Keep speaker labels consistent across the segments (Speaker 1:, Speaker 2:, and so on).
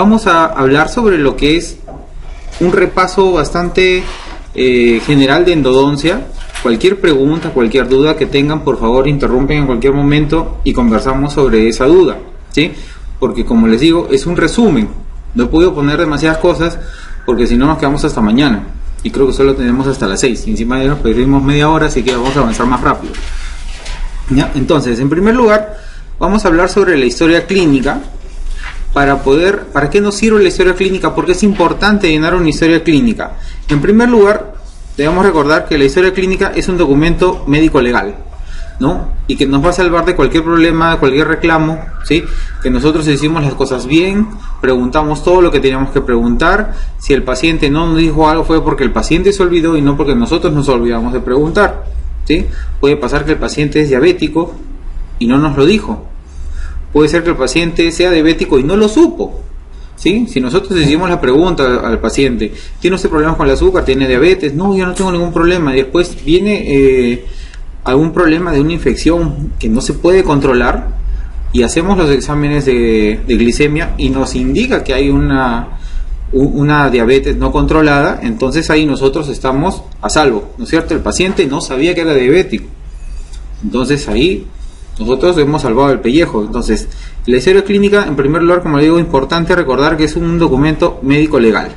Speaker 1: vamos a hablar sobre lo que es un repaso bastante general de endodoncia. Cualquier pregunta, cualquier duda que tengan, por favor interrumpen en cualquier momento y conversamos sobre esa duda, ¿sí? Porque como les digo, es un resumen. No he podido poner demasiadas cosas porque si no nos quedamos hasta mañana. Y creo que solo tenemos hasta las 6. Y encima de nos perdimos media hora, así que vamos a avanzar más rápido. ¿Ya? Entonces, en primer lugar, vamos a hablar sobre la historia clínica. ¿Para qué nos sirve la historia clínica? Porque es importante llenar una historia clínica. En primer lugar, debemos recordar que la historia clínica es un documento médico legal, ¿no? Y que nos va a salvar de cualquier problema, de cualquier reclamo, ¿sí? Que nosotros hicimos las cosas bien, preguntamos todo lo que teníamos que preguntar. Si el paciente no nos dijo algo fue porque el paciente se olvidó y no porque nosotros nos olvidamos de preguntar, ¿sí? Puede pasar que el paciente es diabético y no nos lo dijo. Puede ser que el paciente sea diabético y no lo supo, ¿sí? Si nosotros hicimos la pregunta al paciente, ¿tiene usted problemas con el azúcar? ¿Tiene diabetes? No, yo no tengo ningún problema. Y después viene algún problema de una infección que no se puede controlar y hacemos los exámenes de glicemia y nos indica que hay una diabetes no controlada. Entonces ahí nosotros estamos a salvo, ¿no es cierto? El paciente no sabía que era diabético, entonces ahí nosotros hemos salvado el pellejo. Entonces, la historia clínica, en primer lugar, como le digo, importante recordar que es un documento médico legal.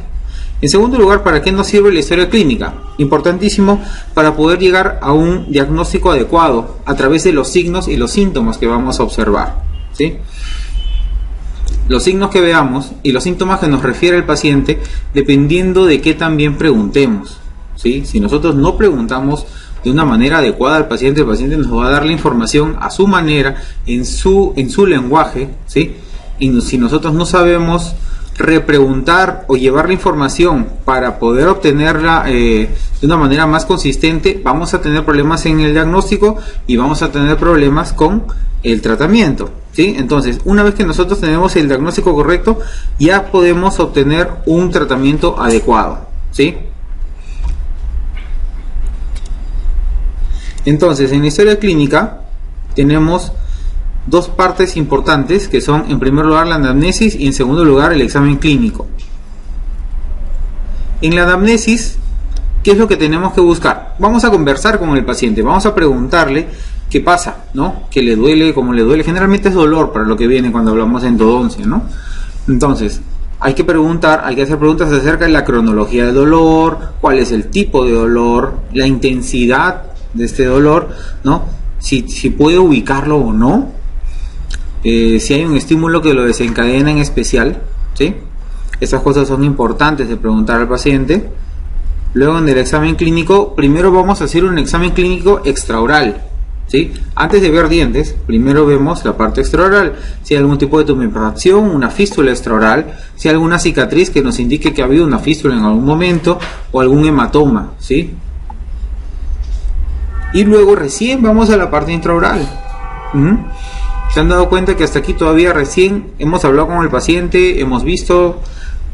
Speaker 1: En segundo lugar, ¿para qué nos sirve la historia clínica? Importantísimo para poder llegar a un diagnóstico adecuado a través de los signos y los síntomas que vamos a observar, ¿sí? Los signos que veamos y los síntomas que nos refiere el paciente, dependiendo de qué también preguntemos, ¿sí? Si nosotros no preguntamos de una manera adecuada al paciente, el paciente nos va a dar la información a su manera, en su lenguaje, ¿sí? Y si nosotros no sabemos repreguntar o llevar la información para poder obtenerla de una manera más consistente, vamos a tener problemas en el diagnóstico y vamos a tener problemas con el tratamiento, ¿sí? Entonces, una vez que nosotros tenemos el diagnóstico correcto, ya podemos obtener un tratamiento adecuado, ¿sí? Entonces, en la historia clínica tenemos dos partes importantes que son, en primer lugar, la anamnesis y en segundo lugar, el examen clínico. En la anamnesis, ¿qué es lo que tenemos que buscar? Vamos a conversar con el paciente, vamos a preguntarle qué pasa, ¿no? ¿Qué le duele? ¿Cómo le duele? Generalmente es dolor para lo que viene cuando hablamos de endodoncia, ¿no? Entonces, hay que preguntar, hay que hacer preguntas acerca de la cronología del dolor, cuál es el tipo de dolor, la intensidad de este dolor, ¿no? Si puede ubicarlo o no, si hay un estímulo que lo desencadena en especial, ¿sí? Estas cosas son importantes de preguntar al paciente. Luego, en el examen clínico, primero vamos a hacer un examen clínico extraoral, ¿sí? Antes de ver dientes, primero vemos la parte extraoral, si hay algún tipo de tumefacción, una fístula extraoral, si hay alguna cicatriz que nos indique que ha habido una fístula en algún momento o algún hematoma, ¿sí? Y luego recién vamos a la parte intraoral. ¿Se han dado cuenta que hasta aquí todavía recién hemos hablado con el paciente, hemos visto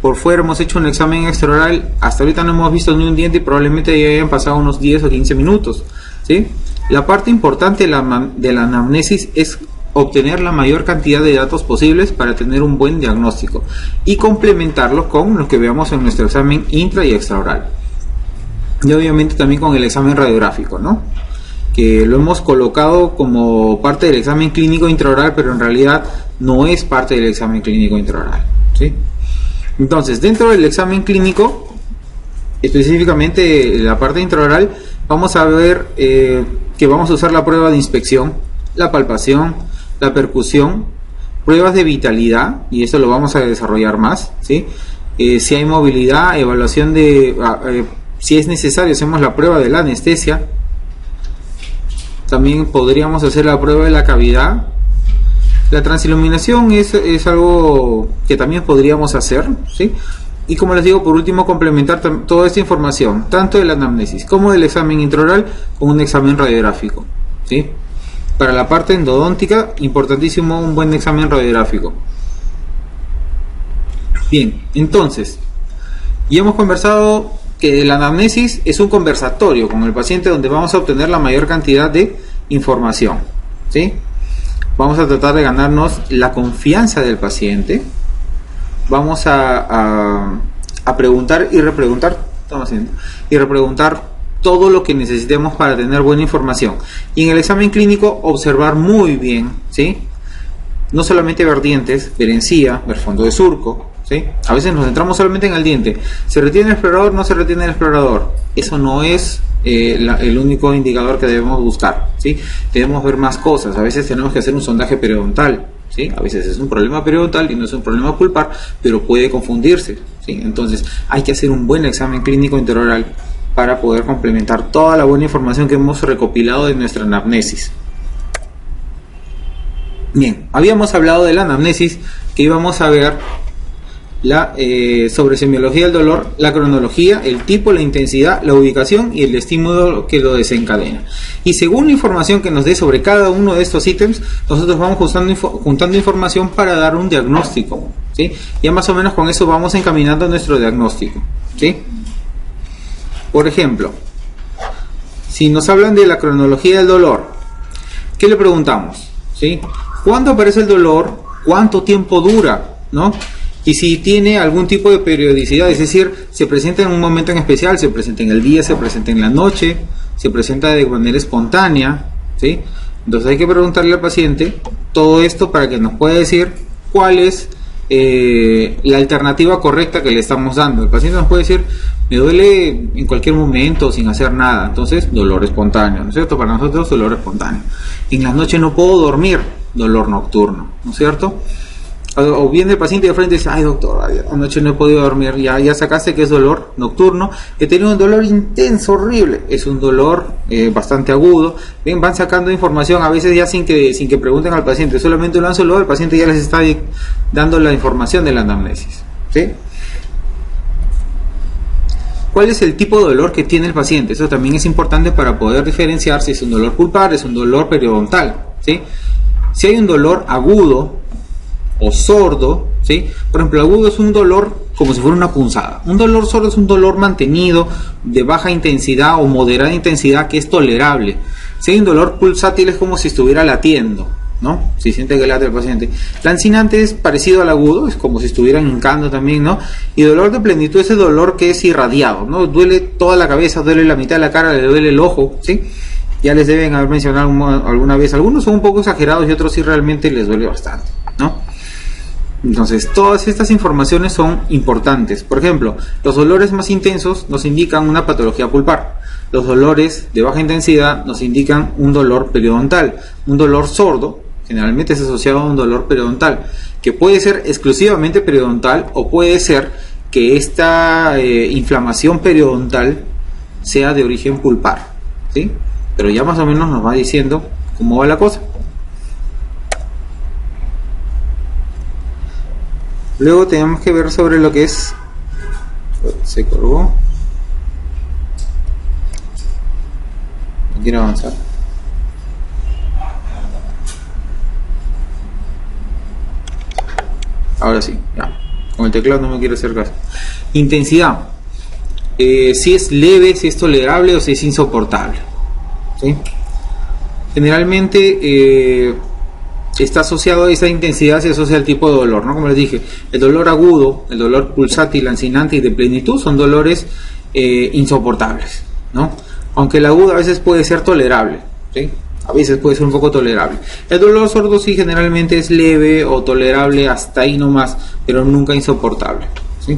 Speaker 1: por fuera, hemos hecho un examen extraoral, hasta ahorita no hemos visto ni un diente y probablemente ya hayan pasado unos 10 o 15 minutos, ¿sí? La parte importante de la anamnesis es obtener la mayor cantidad de datos posibles para tener un buen diagnóstico y complementarlo con lo que veamos en nuestro examen intra y extraoral. Y obviamente también con el examen radiográfico, ¿no? Que lo hemos colocado como parte del examen clínico intraoral, pero en realidad no es parte del examen clínico intraoral, ¿sí? Entonces, dentro del examen clínico, específicamente la parte intraoral, vamos a ver que vamos a usar la prueba de inspección, la palpación, la percusión, pruebas de vitalidad, y eso lo vamos a desarrollar más, ¿sí? Si hay movilidad, evaluación de... si es necesario, hacemos la prueba de la anestesia. También podríamos hacer la prueba de la cavidad. La transiluminación es algo que también podríamos hacer, ¿sí? Y como les digo, por último, complementar toda esta información, tanto de la anamnesis como del examen intraoral, con un examen radiográfico, ¿sí? Para la parte endodóntica, importantísimo un buen examen radiográfico. Bien, entonces, ya hemos conversado que la anamnesis es un conversatorio con el paciente donde vamos a obtener la mayor cantidad de información, ¿sí? Vamos a tratar de ganarnos la confianza del paciente vamos a preguntar y repreguntar, estamos haciendo, y repreguntar todo lo que necesitemos para tener buena información. Y en el examen clínico observar muy bien, ¿sí? No solamente ver dientes, ver encía, ver fondo de surco, ¿sí? A veces nos centramos solamente en el diente. ¿Se retiene el explorador? ¿No se retiene el explorador? Eso no es el único indicador que debemos buscar, ¿sí? Debemos ver más cosas. A veces tenemos que hacer un sondaje periodontal, ¿sí? A veces es un problema periodontal y no es un problema pulpar, pero puede confundirse, ¿sí? Entonces hay que hacer un buen examen clínico interoral para poder complementar toda la buena información que hemos recopilado de nuestra anamnesis. Bien, habíamos hablado de la anamnesis, que íbamos a ver sobre semiología del dolor, la cronología, el tipo, la intensidad, la ubicación y el estímulo que lo desencadena. Y según la información que nos dé sobre cada uno de estos ítems, nosotros vamos juntando información para dar un diagnóstico, ¿sí? Ya más o menos con eso vamos encaminando nuestro diagnóstico, ¿sí? Por ejemplo, si nos hablan de la cronología del dolor, ¿qué le preguntamos? ¿Sí? ¿Cuándo aparece el dolor? ¿Cuánto tiempo dura? ¿No? Y si tiene algún tipo de periodicidad, es decir, se presenta en un momento en especial, se presenta en el día, se presenta en la noche, se presenta de manera espontánea, ¿sí? Entonces hay que preguntarle al paciente todo esto para que nos pueda decir cuál es la alternativa correcta que le estamos dando. El paciente nos puede decir: me duele en cualquier momento sin hacer nada, entonces dolor espontáneo, ¿no es cierto? Para nosotros dolor espontáneo. En las noches no puedo dormir, dolor nocturno, ¿no es cierto? O viene el paciente de frente y dice: ay doctor, anoche no he podido dormir, ya sacaste que es dolor nocturno, he tenido un dolor intenso, horrible, es un dolor bastante agudo. Bien, van sacando información, a veces ya sin que pregunten al paciente, solamente lo han saludado, el paciente ya les está dando la información de la anamnesis, ¿sí? ¿Cuál es el tipo de dolor que tiene el paciente? Eso también es importante para poder diferenciar si es un dolor pulpar, es un dolor periodontal, ¿sí? Si hay un dolor agudo o sordo, ¿sí? Por ejemplo, agudo es un dolor como si fuera una punzada. Un dolor sordo es un dolor mantenido, de baja intensidad o moderada intensidad, que es tolerable. Si hay un dolor pulsátil es como si estuviera latiendo, ¿no? Si siente que late el paciente. Lancinante es parecido al agudo, es como si estuvieran hincando también, ¿no? Y dolor de plenitud es el dolor que es irradiado, ¿no? Duele toda la cabeza, duele la mitad de la cara, le duele el ojo, ¿sí? Ya les deben haber mencionado alguna vez. Algunos son un poco exagerados y otros sí realmente les duele bastante, ¿no? Entonces, todas estas informaciones son importantes. Por ejemplo, los dolores más intensos nos indican una patología pulpar. Los dolores de baja intensidad nos indican un dolor periodontal. Un dolor sordo generalmente es asociado a un dolor periodontal, que puede ser exclusivamente periodontal o puede ser que esta inflamación periodontal sea de origen pulpar, ¿sí? Pero ya más o menos nos va diciendo cómo va la cosa. Luego tenemos que ver sobre lo que es... Se colgó. No quiero avanzar. Ahora sí, ya. Con el teclado no me quiero hacer caso. Intensidad. Si es leve, si es tolerable o si es insoportable, ¿sí? Generalmente... está asociado a esa intensidad, se asocia al tipo de dolor, ¿no? Como les dije, el dolor agudo, el dolor pulsátil, lancinante y de plenitud son dolores insoportables, ¿no? Aunque el agudo a veces puede ser tolerable, ¿sí? A veces puede ser un poco tolerable. El dolor sordo sí generalmente es leve o tolerable hasta ahí nomás, pero nunca insoportable, ¿sí?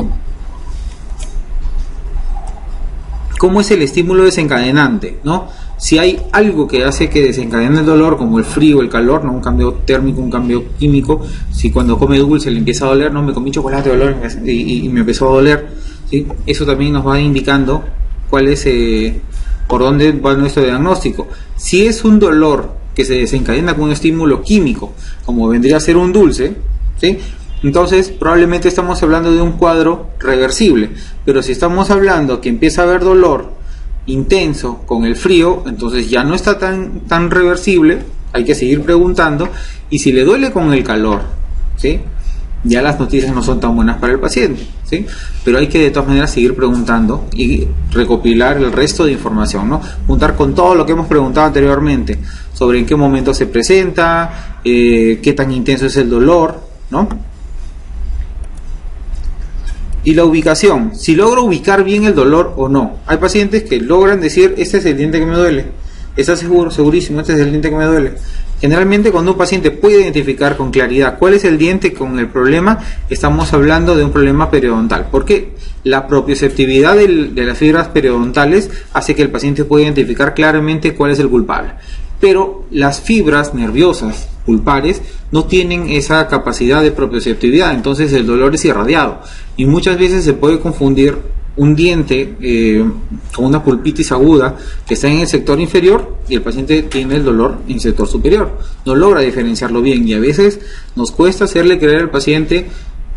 Speaker 1: ¿Cómo es el estímulo desencadenante, no? Si hay algo que hace que desencadene el dolor, como el frío, el calor, ¿no? Un cambio térmico, un cambio químico. Si cuando come dulce le empieza a doler, no, me comí chocolate dolor y me empezó a doler, ¿sí? Eso también nos va indicando cuál es, por dónde va nuestro diagnóstico. Si es un dolor que se desencadena con un estímulo químico, como vendría a ser un dulce, ¿sí? Entonces probablemente estamos hablando de un cuadro reversible. Pero si estamos hablando que empieza a haber dolor intenso con el frío, entonces ya no está tan reversible. Hay que seguir preguntando. Y si le duele con el calor, ¿sí? Ya las noticias no son tan buenas para el paciente, ¿sí? Pero hay que de todas maneras seguir preguntando y recopilar el resto de información, ¿no? Juntar con todo lo que hemos preguntado anteriormente sobre en qué momento se presenta, qué tan intenso es el dolor, ¿no? Y la ubicación, si logro ubicar bien el dolor o no. Hay pacientes que logran decir, este es el diente que me duele. ¿Estás seguro? Segurísimo, este es el diente que me duele. Generalmente cuando un paciente puede identificar con claridad cuál es el diente con el problema, estamos hablando de un problema periodontal. Porque la propioceptividad de las fibras periodontales hace que el paciente pueda identificar claramente cuál es el culpable. Pero las fibras nerviosas pulpares no tienen esa capacidad de propioceptividad, entonces el dolor es irradiado y muchas veces se puede confundir un diente con una pulpitis aguda que está en el sector inferior y el paciente tiene el dolor en el sector superior, no logra diferenciarlo bien y a veces nos cuesta hacerle creer al paciente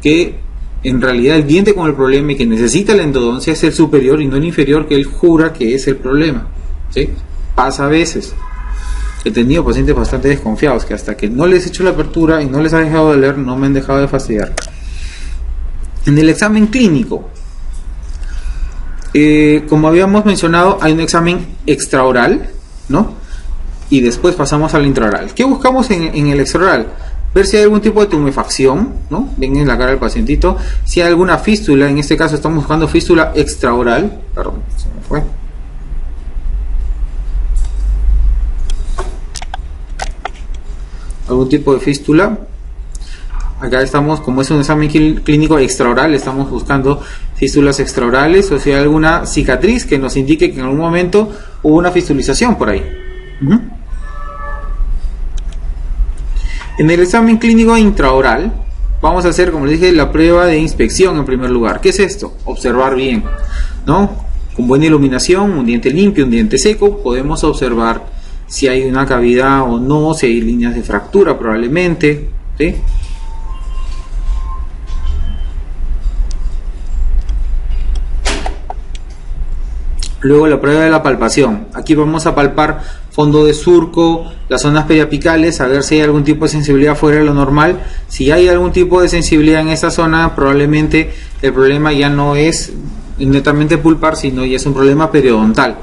Speaker 1: que en realidad el diente con el problema y que necesita la endodoncia es el superior y no el inferior que él jura que es el problema, ¿sí? Pasa a veces. He tenido pacientes bastante desconfiados que hasta que no les he hecho la apertura y no les ha dejado de doler, no me han dejado de fastidiar. En el examen clínico, como habíamos mencionado, hay un examen extraoral, ¿no? Y después pasamos al intraoral. ¿Qué buscamos en el extraoral? Ver si hay algún tipo de tumefacción, ¿no? Ven en la cara del pacientito. Si hay alguna fístula, en este caso estamos buscando fístula extraoral. Perdón, se me fue. Algún tipo de fístula. Acá estamos, como es un examen clínico extraoral, estamos buscando fístulas extraorales o si hay alguna cicatriz que nos indique que en algún momento hubo una fistulización por ahí. En el examen clínico intraoral vamos a hacer, como les dije, la prueba de inspección en primer lugar. ¿Qué es esto? Observar bien, ¿no? Con buena iluminación, un diente limpio, un diente seco, podemos observar si hay una cavidad o no, si hay líneas de fractura probablemente, ¿sí? Luego la prueba de la palpación. Aquí vamos a palpar fondo de surco, las zonas periapicales, a ver si hay algún tipo de sensibilidad fuera de lo normal. Si hay algún tipo de sensibilidad en esa zona, probablemente el problema ya no es netamente pulpar, sino ya es un problema periodontal.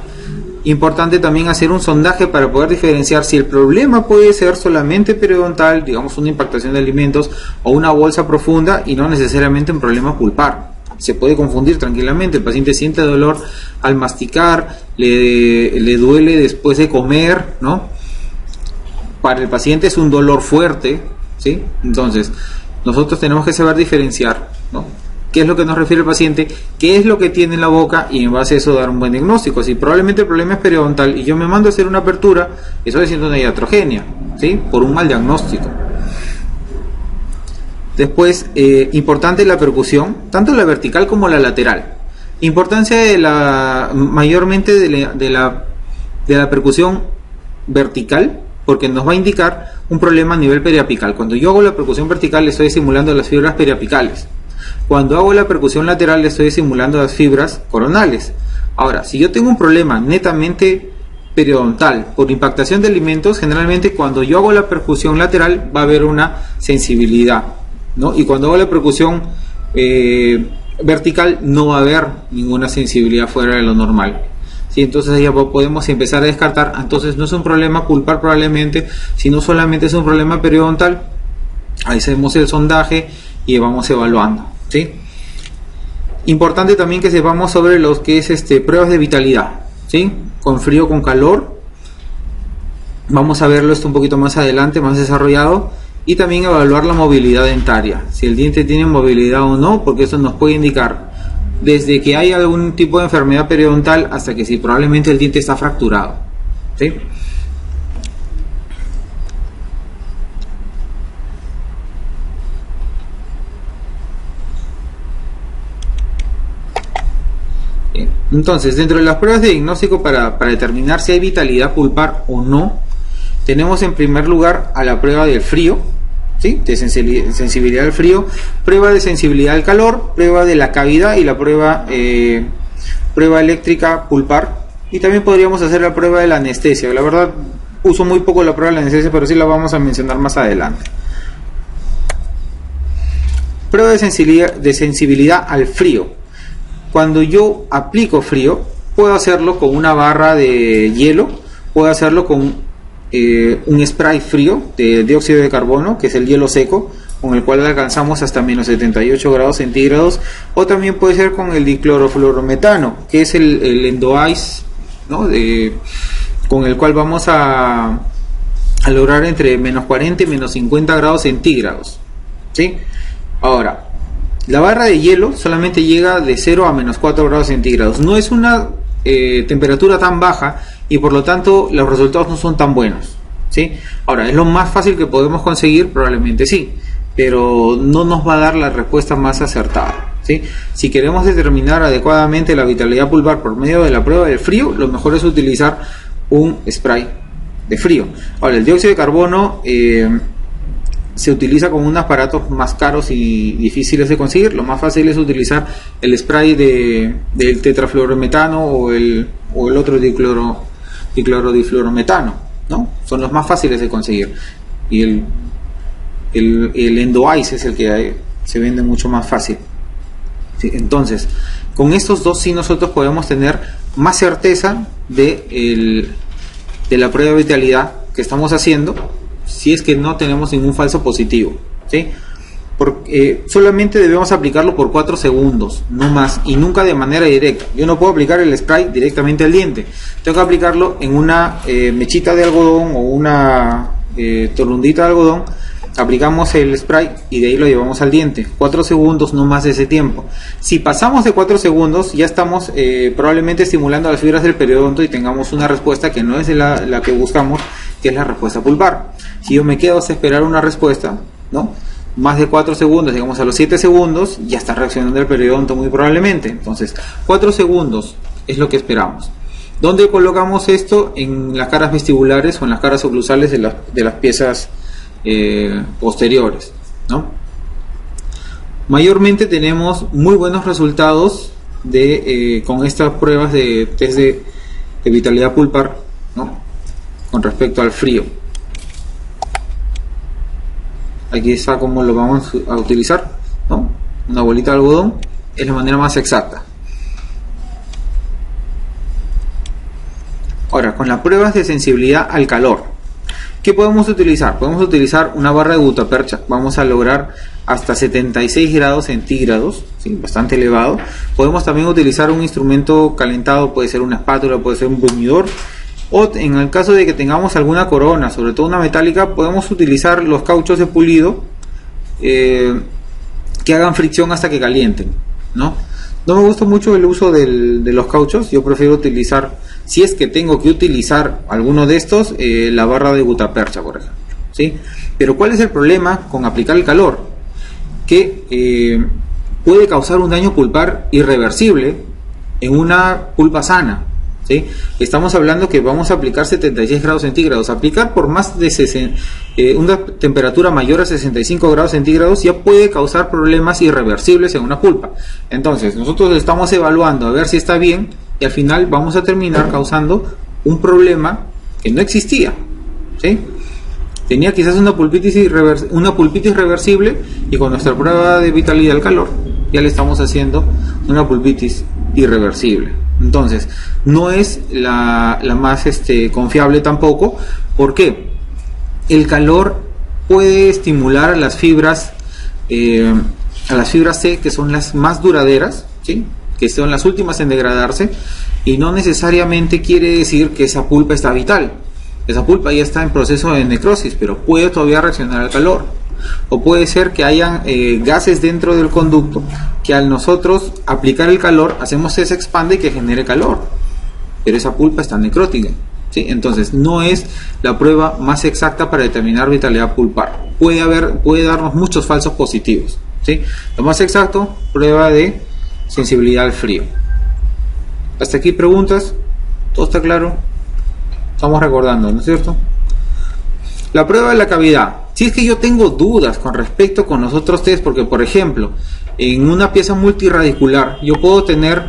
Speaker 1: Importante también hacer un sondaje para poder diferenciar si el problema puede ser solamente periodontal, digamos una impactación de alimentos o una bolsa profunda y no necesariamente un problema pulpar. Se puede confundir tranquilamente, el paciente siente dolor al masticar, le duele después de comer, ¿no? Para el paciente es un dolor fuerte, ¿sí? Entonces, nosotros tenemos que saber diferenciar, ¿no? ¿Qué es lo que nos refiere el paciente? ¿Qué es lo que tiene en la boca? Y en base a eso dar un buen diagnóstico. Si probablemente el problema es periodontal y yo me mando a hacer una apertura, estoy haciendo una iatrogenia, ¿sí? Por un mal diagnóstico. Después, importante la percusión, tanto la vertical como la lateral. Importancia de mayormente de la percusión vertical, porque nos va a indicar un problema a nivel periapical. Cuando yo hago la percusión vertical, estoy estimulando las fibras periapicales. Cuando hago la percusión lateral, estoy estimulando las fibras coronales. Ahora, si yo tengo un problema netamente periodontal por impactación de alimentos, generalmente cuando yo hago la percusión lateral va a haber una sensibilidad, ¿no? Y cuando hago la percusión vertical no va a haber ninguna sensibilidad fuera de lo normal, ¿sí? Entonces ya podemos empezar a descartar, entonces no es un problema pulpar probablemente, sino solamente es un problema periodontal. Ahí hacemos el sondaje y vamos evaluando, ¿sí? Importante también que sepamos sobre los que es pruebas de vitalidad, ¿sí? Con frío, con calor. Vamos a verlo esto un poquito más adelante, más desarrollado. Y también evaluar la movilidad dentaria, si el diente tiene movilidad o no, porque eso nos puede indicar desde que hay algún tipo de enfermedad periodontal hasta que si probablemente el diente está fracturado, ¿sí? Bien. Entonces, dentro de las pruebas de diagnóstico para determinar si hay vitalidad pulpar o no, tenemos en primer lugar a la prueba del frío, ¿sí? De sensibilidad al frío, prueba de sensibilidad al calor, prueba de la cavidad y la prueba eléctrica pulpar. Y también podríamos hacer la prueba de la anestesia. La verdad, uso muy poco la prueba de la anestesia, pero sí la vamos a mencionar más adelante. Prueba de sensibilidad al frío. Cuando yo aplico frío, puedo hacerlo con una barra de hielo, puedo hacerlo con un spray frío de dióxido de carbono, que es el hielo seco, con el cual alcanzamos hasta menos 78 grados centígrados, o también puede ser con el diclorofluorometano, que es el Endo-Ice, ¿no? Con el cual vamos a lograr entre menos 40 y menos 50 grados centígrados, ¿sí? Ahora, la barra de hielo solamente llega de 0 a menos 4 grados centígrados. No es una temperatura tan baja y por lo tanto los resultados no son tan buenos, ¿sí? Ahora, ¿es lo más fácil que podemos conseguir? Probablemente sí, pero no nos va a dar la respuesta más acertada, ¿sí? Si queremos determinar adecuadamente la vitalidad pulpar por medio de la prueba del frío, lo mejor es utilizar un spray de frío. Ahora, el dióxido de carbono se utiliza con unos aparatos más caros y difíciles de conseguir. Lo más fácil es utilizar el spray del tetrafluorometano o el otro diclorodifluorometano, ¿no? Son los más fáciles de conseguir. Y el Endo-Ice es el que se vende mucho más fácil, ¿sí? Entonces, con estos dos sí nosotros podemos tener más certeza de la prueba de vitalidad que estamos haciendo, si es que no tenemos ningún falso positivo, ¿sí? Porque solamente debemos aplicarlo por 4 segundos, no más, y nunca de manera directa. Yo no puedo aplicar el spray directamente al diente, tengo que aplicarlo en una mechita de algodón o una torundita de algodón. Aplicamos el spray y de ahí lo llevamos al diente. 4 segundos, no más de ese tiempo. Si pasamos de 4 segundos, ya estamos probablemente estimulando las fibras del periodonto y tengamos una respuesta que no es la que buscamos, que es la respuesta pulpar. Si yo me quedo a esperar una respuesta, ¿no?, más de 4 segundos, digamos a los 7 segundos, ya está reaccionando el periodonto muy probablemente. Entonces, 4 segundos es lo que esperamos. ¿Dónde colocamos esto? En las caras vestibulares o en las caras oclusales de las piezas posteriores, ¿no? Mayormente tenemos muy buenos resultados con estas pruebas de test de vitalidad pulpar, ¿no?, con respecto al frío. Aquí está cómo lo vamos a utilizar, ¿no? Una bolita de algodón es la manera más exacta. Ahora, con las pruebas de sensibilidad al calor, ¿qué podemos utilizar? Podemos utilizar una barra de gutapercha. Vamos a lograr hasta 76 grados centígrados, ¿sí?, bastante elevado. Podemos también utilizar un instrumento calentado, puede ser una espátula, puede ser un bruñidor. O en el caso de que tengamos alguna corona, sobre todo una metálica, podemos utilizar los cauchos de pulido que hagan fricción hasta que calienten, ¿no? No me gusta mucho el uso de los cauchos. Yo prefiero utilizar, si es que tengo que utilizar alguno de estos, la barra de gutapercha, por ejemplo, ¿sí? Pero ¿cuál es el problema con aplicar el calor? Que puede causar un daño pulpar irreversible en una pulpa sana, ¿sí? Estamos hablando que vamos a aplicar 76 grados centígrados. Aplicar por más de una temperatura mayor a 65 grados centígrados ya puede causar problemas irreversibles en una pulpa. Entonces nosotros estamos evaluando a ver si está bien y al final vamos a terminar causando un problema que no existía, ¿sí? Tenía quizás una pulpitis reversible y con nuestra prueba de vitalidad al calor ya le estamos haciendo una pulpitis irreversible. Entonces, no es la más confiable tampoco. ¿Por qué? El calor puede estimular a las fibras C, que son las más duraderas, ¿sí?, que son las últimas en degradarse, y no necesariamente quiere decir que esa pulpa está vital. Esa pulpa ya está en proceso de necrosis, pero puede todavía reaccionar al calor. O puede ser que hayan gases dentro del conducto que al nosotros aplicar el calor hacemos que se expande y que genere calor, pero esa pulpa está necrótica, ¿sí? Entonces no es la prueba más exacta para determinar vitalidad pulpar. Puede darnos muchos falsos positivos, ¿sí? Lo más exacto, prueba de sensibilidad al frío. Hasta aquí preguntas. ¿Todo está claro? Estamos recordando, ¿no es cierto? La prueba de la cavidad. Si es que yo tengo dudas con respecto con los otros test, porque por ejemplo, en una pieza multiradicular yo puedo tener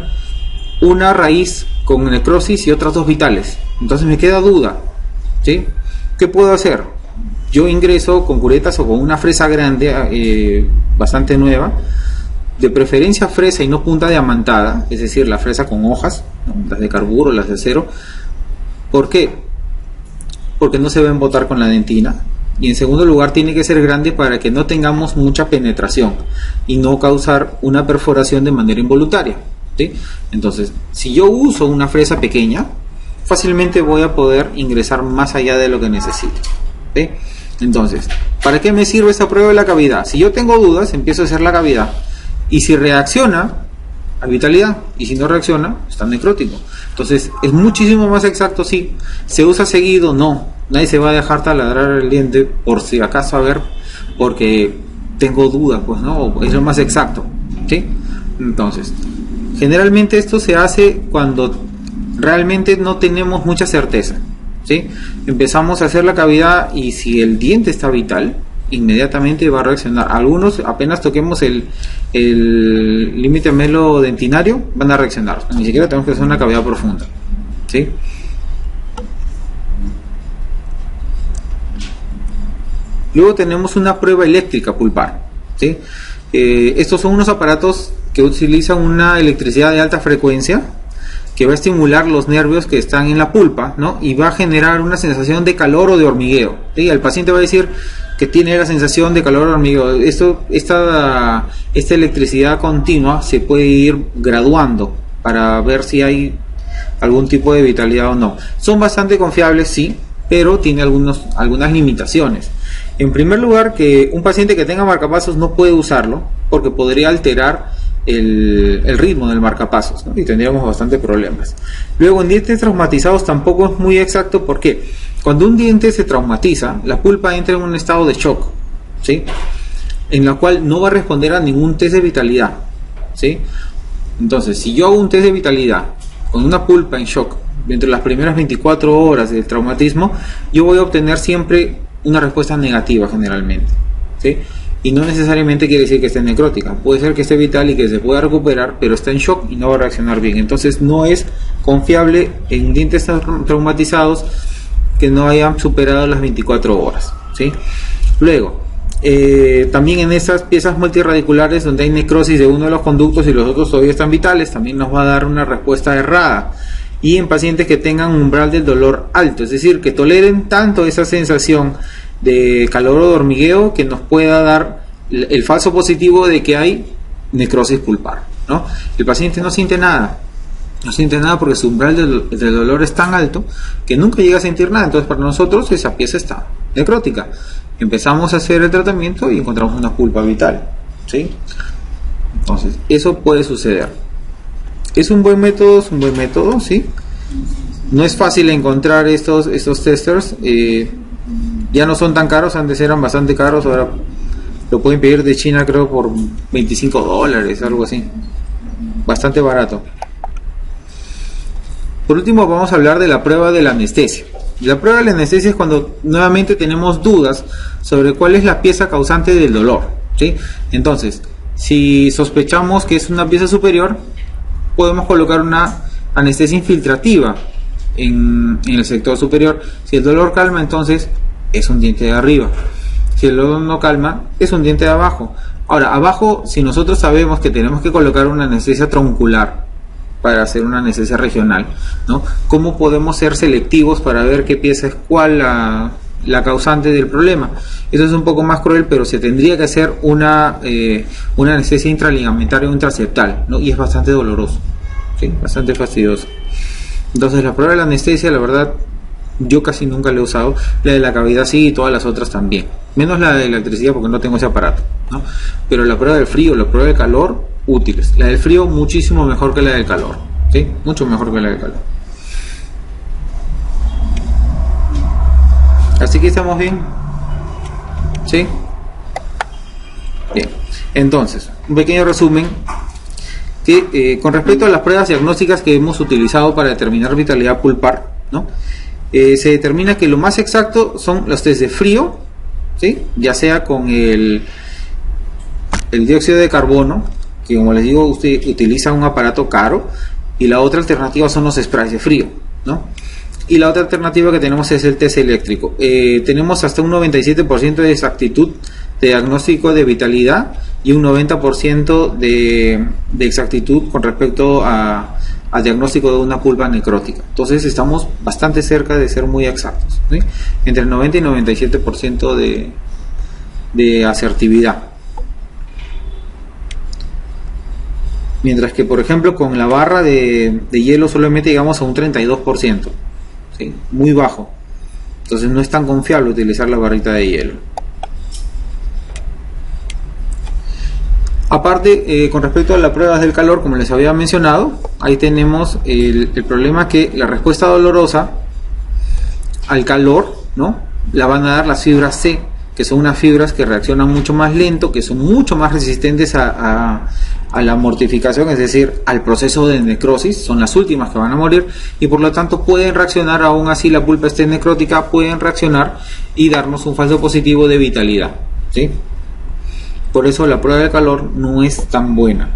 Speaker 1: una raíz con necrosis y otras dos vitales, entonces me queda duda, ¿sí? ¿Qué puedo hacer? Yo ingreso con curetas o con una fresa grande, bastante nueva, de preferencia fresa y no punta diamantada, es decir, la fresa con hojas, ¿no?, las de carburo, las de acero. ¿Por qué? Porque no se va a embotar con la dentina, Y en segundo lugar, tiene que ser grande para que no tengamos mucha penetración y no causar una perforación de manera involuntaria, ¿sí? Entonces, si yo uso una fresa pequeña, fácilmente voy a poder ingresar más allá de lo que necesito, ¿sí? Entonces, ¿para qué me sirve esta prueba de la cavidad? Si yo tengo dudas, empiezo a hacer la cavidad, y si reacciona, a vitalidad, y si no reacciona, está necrótico. Entonces es muchísimo más exacto. Si se usa seguido, no, nadie se va a dejar taladrar el diente por si acaso, a ver, porque tengo dudas, pues no, es lo más exacto, ¿sí? Entonces, generalmente esto se hace cuando realmente no tenemos mucha certeza, ¿sí? Empezamos a hacer la cavidad y si el diente está vital, inmediatamente va a reaccionar. Algunos, apenas toquemos el límite melodentinario, van a reaccionar. Ni siquiera tenemos que hacer una cavidad profunda, ¿sí? Luego tenemos una prueba eléctrica pulpar, ¿sí? Estos son unos aparatos que utilizan una electricidad de alta frecuencia que va a estimular los nervios que están en la pulpa, ¿no? Y va a generar una sensación de calor o de hormigueo, ¿sí? El paciente va a decir que tiene la sensación de calor o hormigueo. Esta electricidad continua se puede ir graduando para ver si hay algún tipo de vitalidad o no. Son bastante confiables, sí, pero tiene algunas limitaciones. En primer lugar, que un paciente que tenga marcapasos no puede usarlo porque podría alterar el ritmo del marcapasos, ¿no? Y tendríamos bastante problemas. Luego, en dientes traumatizados tampoco es muy exacto porque cuando un diente se traumatiza, la pulpa entra en un estado de shock, ¿sí? En la cual no va a responder a ningún test de vitalidad, ¿sí? Entonces, si yo hago un test de vitalidad con una pulpa en shock entre las primeras 24 horas del traumatismo, yo voy a obtener siempre una respuesta negativa generalmente, ¿sí? Y no necesariamente quiere decir que esté necrótica, puede ser que esté vital y que se pueda recuperar, pero está en shock y no va a reaccionar bien. Entonces no es confiable en dientes traumatizados que no hayan superado las 24 horas, ¿sí? Luego, también en estas piezas multirradiculares donde hay necrosis de uno de los conductos y los otros todavía están vitales, también nos va a dar una respuesta errada. Y en pacientes que tengan un umbral del dolor alto, es decir, que toleren tanto esa sensación de calor o de hormigueo que nos pueda dar el falso positivo de que hay necrosis pulpar, ¿no? El paciente no siente nada porque su umbral del dolor es tan alto que nunca llega a sentir nada. Entonces para nosotros esa pieza está necrótica. Empezamos a hacer el tratamiento y encontramos una pulpa vital, ¿sí? Entonces eso puede suceder. Es un buen método, ¿sí? No es fácil encontrar estos testers. Ya no son tan caros, antes eran bastante caros, ahora lo pueden pedir de China creo por $25, algo así, bastante barato. Por último vamos a hablar de la prueba de la anestesia. La prueba de la anestesia es cuando nuevamente tenemos dudas sobre cuál es la pieza causante del dolor, ¿sí? Entonces, si sospechamos que es una pieza superior, podemos colocar una anestesia infiltrativa en el sector superior. Si el dolor calma, entonces es un diente de arriba. Si el dolor no calma, es un diente de abajo. Ahora, abajo, si nosotros sabemos que tenemos que colocar una anestesia troncular para hacer una anestesia regional, ¿no? ¿Cómo podemos ser selectivos para ver qué pieza es cuál la causante del problema? Eso es un poco más cruel, pero se tendría que hacer una anestesia intraligamentaria o intraceptal, ¿no? Y es bastante doloroso, ¿sí? Bastante fastidioso. Entonces la prueba de la anestesia, la verdad, yo casi nunca la he usado. La de la cavidad sí, y todas las otras también, menos la de electricidad porque no tengo ese aparato, ¿no? Pero la prueba del frío, la prueba del calor, útiles. La del frío muchísimo mejor que la del calor, ¿sí? Mucho mejor que la del calor. Así que estamos bien, ¿sí? Bien, entonces, un pequeño resumen que con respecto a las pruebas diagnósticas que hemos utilizado para determinar vitalidad pulpar, ¿no? Se determina que lo más exacto son los test de frío, ¿sí? Ya sea con el dióxido de carbono, que como les digo, usted utiliza un aparato caro, y la otra alternativa son los sprays de frío, ¿no? Y la otra alternativa que tenemos es el test eléctrico. Tenemos hasta un 97% de exactitud de diagnóstico de vitalidad y un 90% de exactitud con respecto a al diagnóstico de una pulpa necrótica. Entonces estamos bastante cerca de ser muy exactos, ¿sí? Entre el 90 y 97% de asertividad. Mientras que, por ejemplo, con la barra de hielo solamente llegamos a un 32%, ¿sí? Muy bajo. Entonces no es tan confiable utilizar la barrita de hielo. Aparte, con respecto a las pruebas del calor, como les había mencionado, ahí tenemos el problema que la respuesta dolorosa al calor, ¿no?, la van a dar las fibras C, que son unas fibras que reaccionan mucho más lento, que son mucho más resistentes a la mortificación, es decir, al proceso de necrosis. Son las últimas que van a morir y por lo tanto pueden reaccionar, aún así la pulpa esté necrótica, pueden reaccionar y darnos un falso positivo de vitalidad, ¿sí? Por eso la prueba de calor no es tan buena.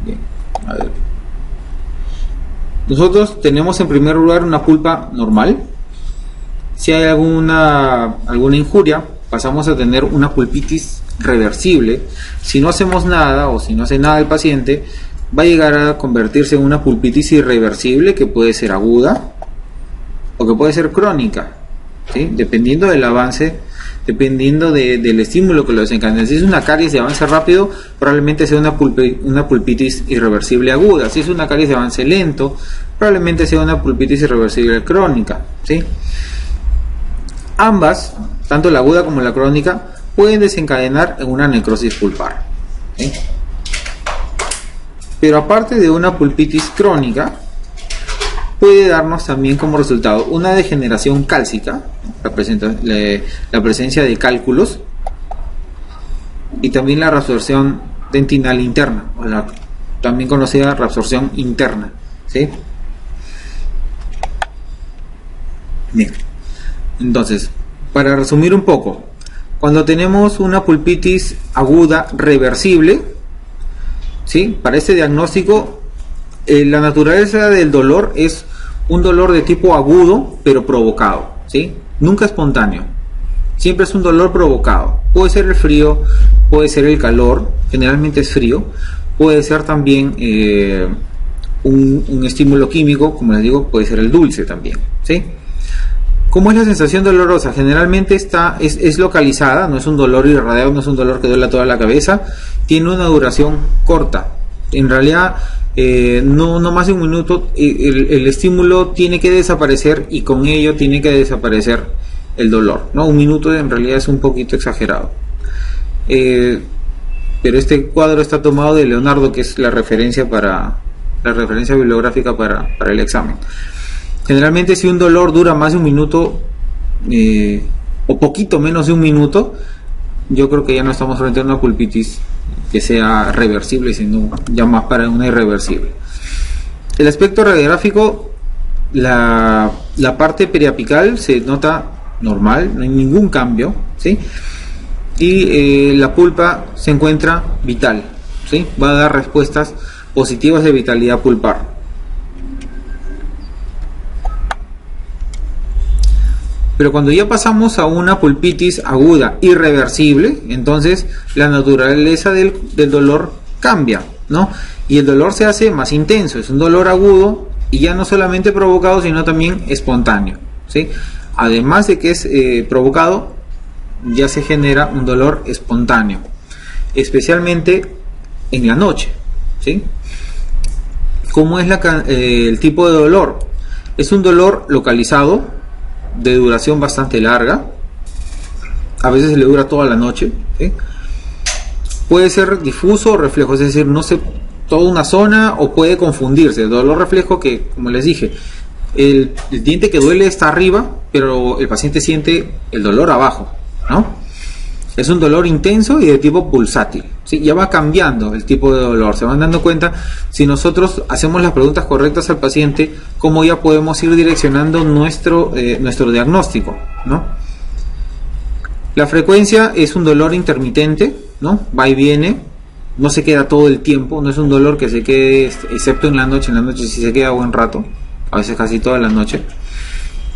Speaker 1: Bien, a ver. Nosotros tenemos en primer lugar una pulpa normal. Si hay alguna injuria, pasamos a tener una pulpitis reversible. Si no hacemos nada o si no hace nada el paciente, va a llegar a convertirse en una pulpitis irreversible, que puede ser aguda o que puede ser crónica, ¿sí? Dependiendo del avance, dependiendo del estímulo que lo desencadene. Si es una caries de avance rápido, probablemente sea una pulpitis irreversible aguda. Si es una caries de avance lento, probablemente sea una pulpitis irreversible crónica, ¿sí? Ambas, tanto la aguda como la crónica, pueden desencadenar en una necrosis pulpar, ¿sí? Pero aparte de una pulpitis crónica, puede darnos también como resultado una degeneración cálcica, la presencia de cálculos, y también la reabsorción dentinal interna, o la también conocida reabsorción interna, ¿sí? Bien. Entonces, para resumir un poco, cuando tenemos una pulpitis aguda reversible, ¿sí?, para este diagnóstico, la naturaleza del dolor es un dolor de tipo agudo pero provocado, ¿sí? Nunca espontáneo, siempre es un dolor provocado. Puede ser el frío, puede ser el calor, generalmente es frío, puede ser también un estímulo químico, como les digo, puede ser el dulce también, ¿sí? ¿Cómo es la sensación dolorosa? Generalmente es localizada, no es un dolor irradiado, no es un dolor que duele toda la cabeza, tiene una duración corta. En realidad, no más de un minuto, el estímulo tiene que desaparecer y con ello tiene que desaparecer el dolor, ¿no? Un minuto en realidad es un poquito exagerado. Pero este cuadro está tomado de Leonardo, que es la referencia bibliográfica para el examen. Generalmente, si un dolor dura más de un minuto o poquito menos de un minuto, yo creo que ya no estamos frente a una pulpitis que sea reversible, sino ya más para una irreversible. El aspecto radiográfico, la parte periapical se nota normal, no hay ningún cambio, ¿sí? Y la pulpa se encuentra vital, ¿sí? Va a dar respuestas positivas de vitalidad pulpar. Pero cuando ya pasamos a una pulpitis aguda irreversible, entonces la naturaleza del dolor cambia, ¿no? Y el dolor se hace más intenso, es un dolor agudo y ya no solamente provocado, sino también espontáneo, ¿sí? Además de que es provocado, ya se genera un dolor espontáneo, especialmente en la noche, ¿sí? ¿Cómo es el tipo de dolor? Es un dolor localizado, de duración bastante larga, a veces le dura toda la noche, ¿sí? Puede ser difuso o reflejo, es decir, no sé, toda una zona, o puede confundirse. El dolor reflejo, que como les dije, el diente que duele está arriba, pero el paciente siente el dolor abajo, ¿no? Es un dolor intenso y de tipo pulsátil, ¿sí? Ya va cambiando el tipo de dolor. Se van dando cuenta, si nosotros hacemos las preguntas correctas al paciente, cómo ya podemos ir direccionando nuestro diagnóstico, ¿no? La frecuencia es un dolor intermitente, ¿no? Va y viene, no se queda todo el tiempo, no es un dolor que se quede, excepto en la noche sí se queda buen rato, a veces casi toda la noche,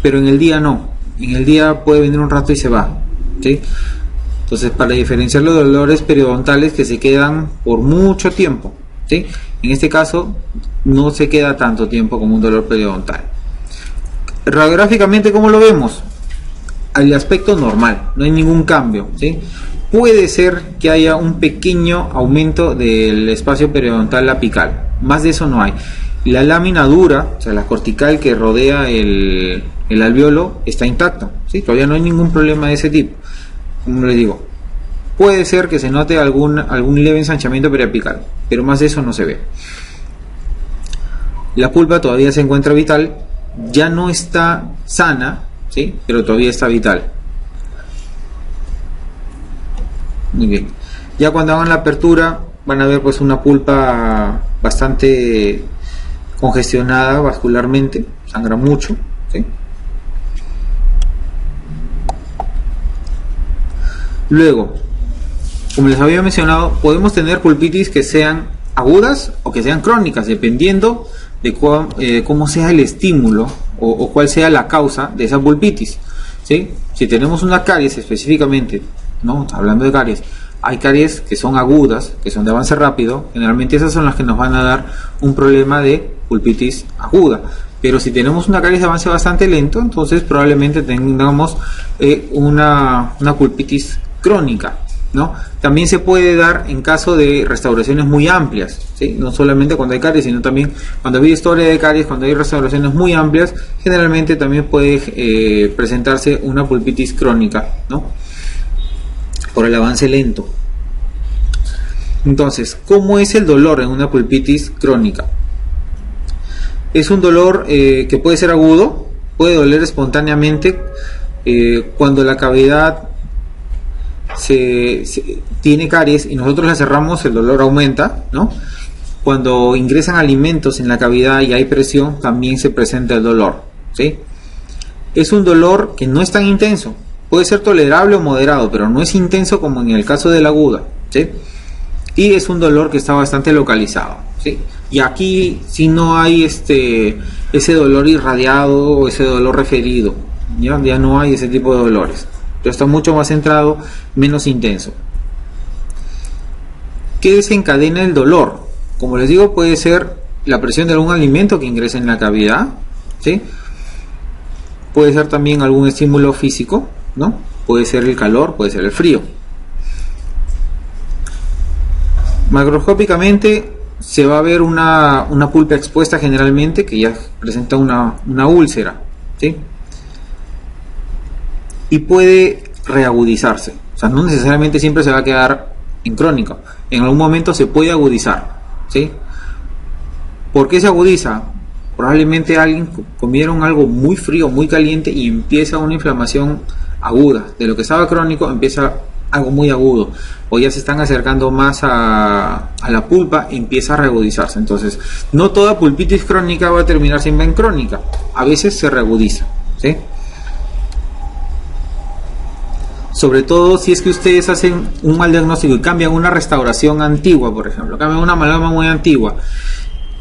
Speaker 1: pero en el día no. En el día puede venir un rato y se va, ¿sí? Entonces, para diferenciar los dolores periodontales que se quedan por mucho tiempo, ¿sí? En este caso, no se queda tanto tiempo como un dolor periodontal. Radiográficamente, ¿cómo lo vemos? Al aspecto normal, no hay ningún cambio, ¿sí? Puede ser que haya un pequeño aumento del espacio periodontal apical, más de eso no hay. La lámina dura, o sea, la cortical que rodea el alvéolo, está intacta, ¿sí? Todavía no hay ningún problema de ese tipo. Como les digo, puede ser que se note algún leve ensanchamiento periapical, pero más de eso no se ve. La pulpa todavía se encuentra vital, ya no está sana, ¿sí? Pero todavía está vital. Muy bien. Ya cuando hagan la apertura van a ver pues una pulpa bastante congestionada vascularmente, sangra mucho, ¿sí? Luego, como les había mencionado, podemos tener pulpitis que sean agudas o que sean crónicas, dependiendo de cómo sea el estímulo o cuál sea la causa de esa pulpitis, ¿sí? Si tenemos una caries específicamente, ¿no? Hablando de caries, hay caries que son agudas, que son de avance rápido, generalmente esas son las que nos van a dar un problema de pulpitis aguda. Pero si tenemos una caries de avance bastante lento, entonces probablemente tengamos una pulpitis crónica, ¿no? También se puede dar en caso de restauraciones muy amplias, ¿sí? No solamente cuando hay caries, sino también cuando hay historia de caries, cuando hay restauraciones muy amplias, generalmente también puede presentarse una pulpitis crónica, ¿no? Por el avance lento. Entonces, ¿cómo es el dolor en una pulpitis crónica? Es un dolor que puede ser agudo, puede doler espontáneamente cuando la cavidad tiene caries y nosotros la cerramos, el dolor aumenta, ¿no? Cuando ingresan alimentos en la cavidad y hay presión, también se presenta el dolor, ¿sí? Es un dolor que no es tan intenso, puede ser tolerable o moderado, pero no es intenso como en el caso de la aguda, ¿sí? Y es un dolor que está bastante localizado, ¿sí? Y aquí si no hay ese dolor irradiado o ese dolor referido, ya no hay ese tipo de dolores, pero está mucho más centrado, menos intenso. ¿Qué desencadena el dolor? Como les digo, puede ser la presión de algún alimento que ingresa en la cavidad, ¿sí? Puede ser también algún estímulo físico, ¿no? Puede ser el calor, puede ser el frío. Macroscópicamente se va a ver una pulpa expuesta generalmente que ya presenta una úlcera, ¿sí? Y puede reagudizarse, o sea, no necesariamente siempre se va a quedar en crónico, en algún momento se puede agudizar, ¿sí? ¿Por qué se agudiza? Probablemente alguien comieron algo muy frío, muy caliente y empieza una inflamación aguda, de lo que estaba crónico empieza algo muy agudo, o ya se están acercando más a la pulpa y empieza a reagudizarse. Entonces, no toda pulpitis crónica va a terminar siempre en crónica, a veces se reagudiza, ¿sí? Sobre todo si es que ustedes hacen un mal diagnóstico y cambian una restauración antigua, por ejemplo, cambian una amalgama muy antigua,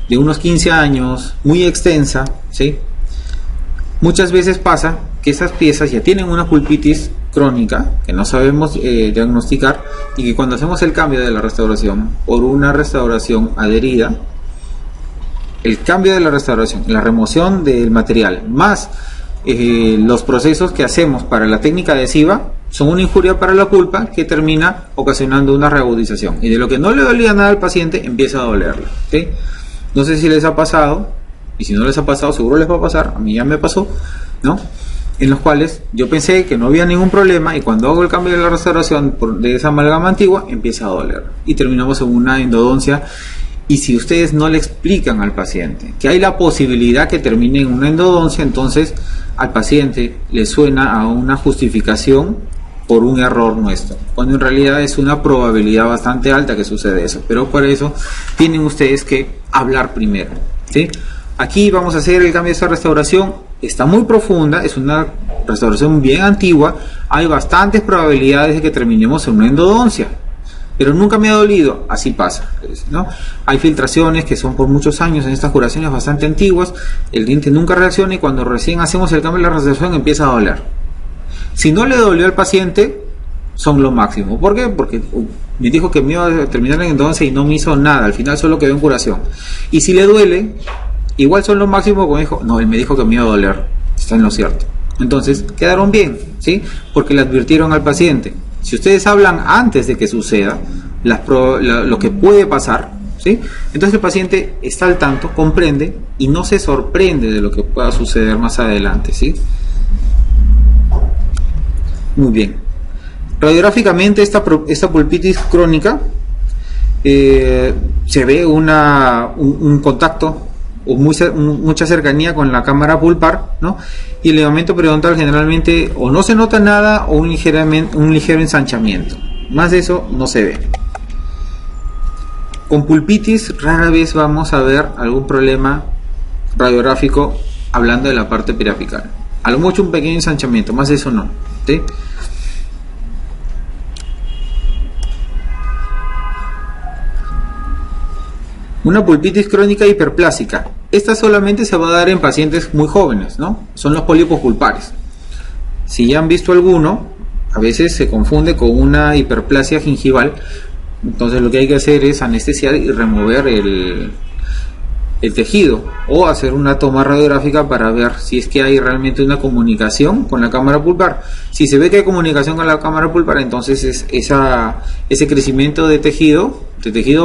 Speaker 1: de unos 15 años, muy extensa, ¿sí? Muchas veces pasa que esas piezas ya tienen una pulpitis crónica que no sabemos diagnosticar, y que cuando hacemos el cambio de la restauración por una restauración adherida, el cambio de la restauración, la remoción del material, más los procesos que hacemos para la técnica adhesiva, son una injuria para la pulpa que termina ocasionando una reagudización, y de lo que no le dolía nada al paciente empieza a dolerle, ¿sí? No sé si les ha pasado, y si no les ha pasado seguro les va a pasar, a mí ya me pasó, ¿no? En los cuales yo pensé que no había ningún problema, y cuando hago el cambio de la restauración de esa amalgama antigua empieza a doler y terminamos en una endodoncia. Y si ustedes no le explican al paciente que hay la posibilidad que termine en una endodoncia, entonces al paciente le suena a una justificación por un error nuestro, cuando en realidad es una probabilidad bastante alta que sucede eso, pero por eso tienen ustedes que hablar primero, ¿sí? Aquí vamos a hacer el cambio de esta restauración, está muy profunda, es una restauración bien antigua, hay bastantes probabilidades de que terminemos en una endodoncia, pero nunca me ha dolido, así pasa, ¿no? Hay filtraciones que son por muchos años en estas curaciones bastante antiguas, el diente nunca reacciona y cuando recién hacemos el cambio de la restauración empieza a doler. Si no le dolió al paciente, son lo máximo. ¿Por qué? Porque me dijo que me iba a terminar en endodoncia y no me hizo nada, al final solo quedó en curación. Y si le duele, igual son lo máximo, como dijo, no, él me dijo que me iba a doler, está en lo cierto. Entonces, quedaron bien, ¿sí? Porque le advirtieron al paciente. Si ustedes hablan antes de que suceda lo que puede pasar, ¿sí? Entonces el paciente está al tanto, comprende y no se sorprende de lo que pueda suceder más adelante, ¿sí? Muy bien. Radiográficamente esta pulpitis crónica se ve un contacto o mucha cercanía con la cámara pulpar, ¿no? Y el ligamiento periodontal generalmente o no se nota nada o un ligero ensanchamiento. Más de eso no se ve. Con pulpitis rara vez vamos a ver algún problema radiográfico hablando de la parte periapical. A lo mucho un pequeño ensanchamiento, más de eso no, ¿sí? Una pulpitis crónica hiperplásica. Esta solamente se va a dar en pacientes muy jóvenes, ¿no? Son los pólipos pulpares. Si ya han visto alguno, a veces se confunde con una hiperplasia gingival. Entonces lo que hay que hacer es anestesiar y remover el tejido o hacer una toma radiográfica para ver si es que hay realmente una comunicación con la cámara pulpar. Si se ve que hay comunicación con la cámara pulpar, entonces ese crecimiento de tejido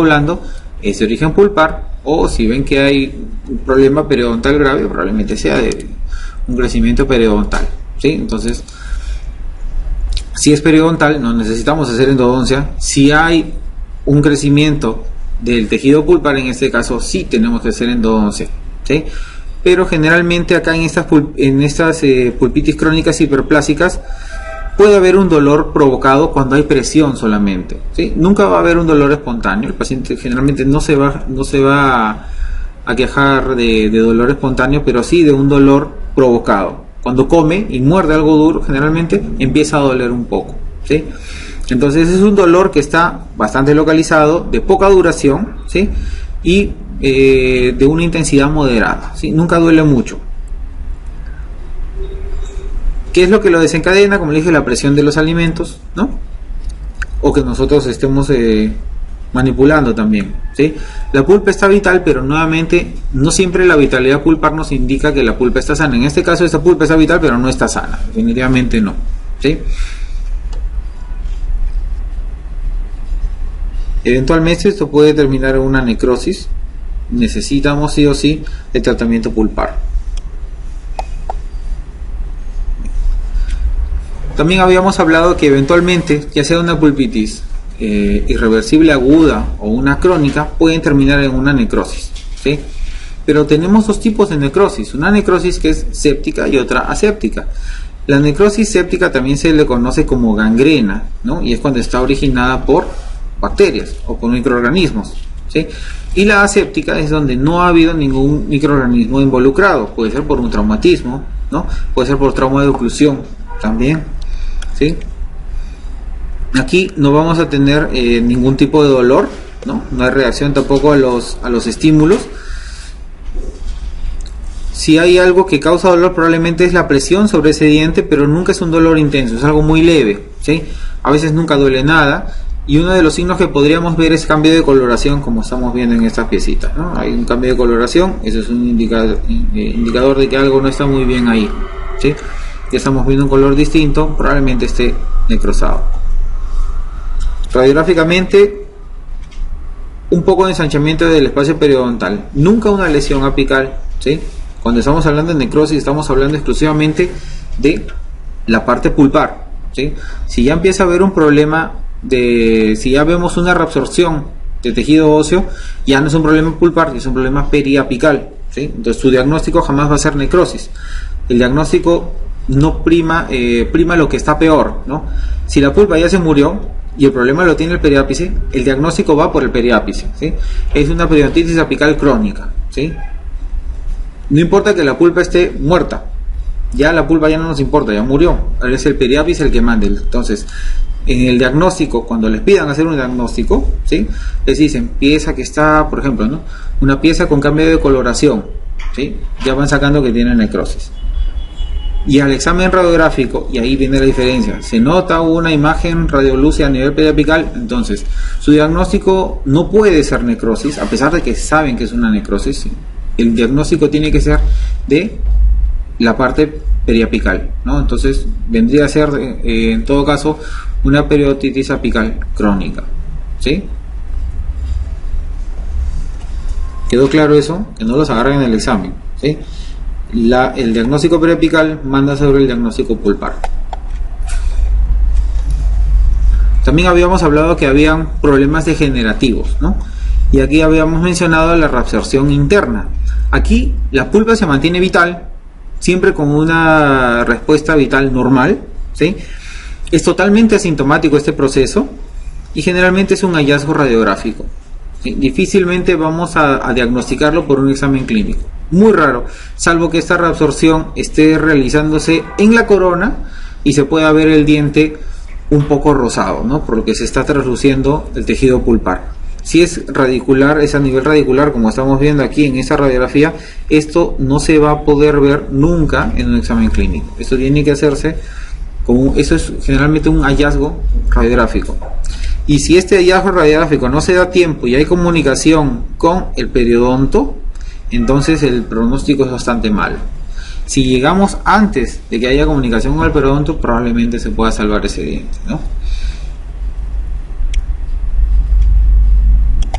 Speaker 1: blando es de origen pulpar, o si ven que hay un problema periodontal grave, probablemente sea de un crecimiento periodontal, ¿sí? Entonces, si es periodontal, no necesitamos hacer endodoncia. Si hay un crecimiento del tejido pulpar, en este caso sí tenemos que hacer endodoncia, ¿sí? Pero generalmente acá en estas pulpitis crónicas hiperplásicas puede haber un dolor provocado cuando hay presión solamente, ¿sí? Nunca va a haber un dolor espontáneo. El paciente generalmente no se va a quejar de dolor espontáneo, pero sí de un dolor provocado. Cuando come y muerde algo duro, generalmente empieza a doler un poco, ¿sí? Entonces es un dolor que está bastante localizado, de poca duración, ¿sí? Y de una intensidad moderada, ¿sí? Nunca duele mucho. ¿Qué es lo que lo desencadena? Como le dije, la presión de los alimentos, ¿no? O que nosotros estemos manipulando también, ¿sí? La pulpa está vital, pero nuevamente no siempre la vitalidad pulpar nos indica que la pulpa está sana. En este caso esta pulpa está vital, pero no está sana, definitivamente no, ¿sí? Eventualmente esto puede terminar en una necrosis. Necesitamos sí o sí el tratamiento pulpar. También habíamos hablado que eventualmente, ya sea una pulpitis irreversible aguda o una crónica, pueden terminar en una necrosis, ¿sí? Pero tenemos dos tipos de necrosis, una necrosis que es séptica y otra aséptica. La necrosis séptica también se le conoce como gangrena, ¿no? Y es cuando está originada por bacterias o por microorganismos, ¿sí? Y la aséptica es donde no ha habido ningún microorganismo involucrado, puede ser por un traumatismo, ¿no? Puede ser por trauma de oclusión también, ¿sí? Aquí no vamos a tener ningún tipo de dolor, ¿no? No hay reacción tampoco a los estímulos. Si hay algo que causa dolor, probablemente es la presión sobre ese diente, pero nunca es un dolor intenso, es algo muy leve, ¿sí? A veces nunca duele nada, y uno de los signos que podríamos ver es cambio de coloración, como estamos viendo en estas piecitas, ¿no? Hay un cambio de coloración, eso es un indicador de que algo no está muy bien ahí, ¿sí? Ya estamos viendo un color distinto, probablemente esté necrosado. Radiográficamente, un poco de ensanchamiento del espacio periodontal, nunca una lesión apical, ¿sí? Cuando estamos hablando de necrosis, estamos hablando exclusivamente de la parte pulpar, ¿sí? Si ya empieza a haber un problema si ya vemos una reabsorción de tejido óseo, ya no es un problema pulpar, es un problema periapical, ¿sí? Entonces su diagnóstico jamás va a ser necrosis. El diagnóstico no prima lo que está peor, ¿no? Si la pulpa ya se murió y el problema lo tiene el periápice, el diagnóstico va por el periápice, ¿sí? Es una periodontitis apical crónica, ¿sí? No importa que la pulpa esté muerta, ya la pulpa ya no nos importa, ya murió, ahora es el periápice el que mande. Entonces, en el diagnóstico, cuando les pidan hacer un diagnóstico, ¿sí? Les dicen pieza que está, por ejemplo, ¿no? Una pieza con cambio de coloración, ¿sí? Ya van sacando que tiene necrosis. y al examen radiográfico, y ahí viene la diferencia, se nota una imagen radiolúcida a nivel periapical, entonces su diagnóstico no puede ser necrosis, a pesar de que saben que es una necrosis. El diagnóstico tiene que ser de la parte periapical, ¿no? Entonces vendría a ser en todo caso una periostitis apical crónica, ¿sí? ¿Quedó claro eso? Que no los agarren en el examen, ¿sí? El diagnóstico periapical manda sobre el diagnóstico pulpar. También habíamos hablado que habían problemas degenerativos, ¿no? Y aquí habíamos mencionado la reabsorción interna. Aquí la pulpa se mantiene vital, siempre con una respuesta vital normal, ¿sí? Es totalmente asintomático este proceso y generalmente es un hallazgo radiográfico, ¿sí? Difícilmente vamos a diagnosticarlo por un examen clínico, muy raro, salvo que esta reabsorción esté realizándose en la corona y se pueda ver el diente un poco rosado, ¿no? Por lo que se está trasluciendo el tejido pulpar. Si es radicular, es a nivel radicular, como estamos viendo aquí en esta radiografía, esto no se va a poder ver nunca en un examen clínico. Esto tiene que hacerse eso es generalmente un hallazgo radiográfico. Y si este hallazgo radiográfico no se da tiempo y hay comunicación con el periodonto, entonces el pronóstico es bastante malo. Si llegamos antes de que haya comunicación con el periodonto, probablemente se pueda salvar ese diente, ¿no?